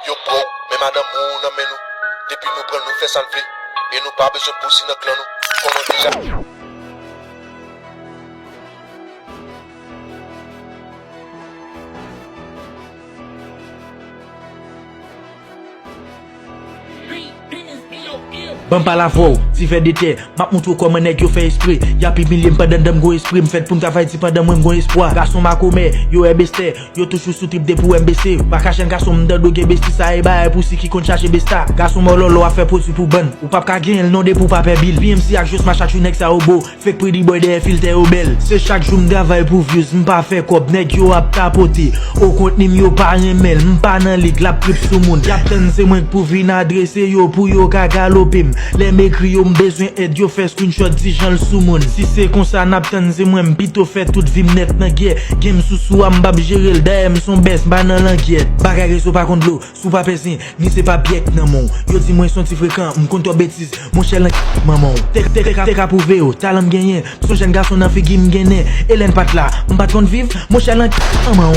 Yo bro, mais madame ou nan men nou. Depuis nous pren nous fait salver. Et nous pas besoin de pousser dans clan nous. Qu'on a déjà. Ban pa la vou, si fè dete, map moutou koman nèg yo fè esprit. Ya pi milyen padan dem go esprit, m'fèt pou m'tavay ti padan mwen go espoir. Garçon ma kome, yo e beste, yo touchou sou trip de pou MBC. Pa kachen garçon m'dan do ge besti sa e ba e pou si ki kon chache besta. Garçon mololo a fè posi pou ban, ou pap ka gen el non de pou pape bil. BMC ak jos ma chak nek sa obo, fek pretty boy de filter ou bel. Se chak jou m'dravay pou views, m'pa fè kop, nèg yo ap tapote. Au kontnim yo pa remel, m'pa nan lig la trip sou moun. Yapten se mwen pou vin adrese yo pou yo ka galopim. Les m'écrit yo m'besoin aide yo fait screenshot di jan l sou moun. Si c'est kon sa naptan c'est moi m'pito fait tout vim net nan guerre. Game sou m'bab gérer l d'ailleurs son best ba nan l'enquête. Bagay sou pa kont l'eau, sou pa pesin, ni c'est pas biek nan mon. Yo di moi son ti fréquent, m'konto bêtise, mon chel maman. Tek a prouvé yo, talent m'gagné, son jeune garçon nan figi m'gagné. Hélène pat la, m'pat kon vive, mon chel maman.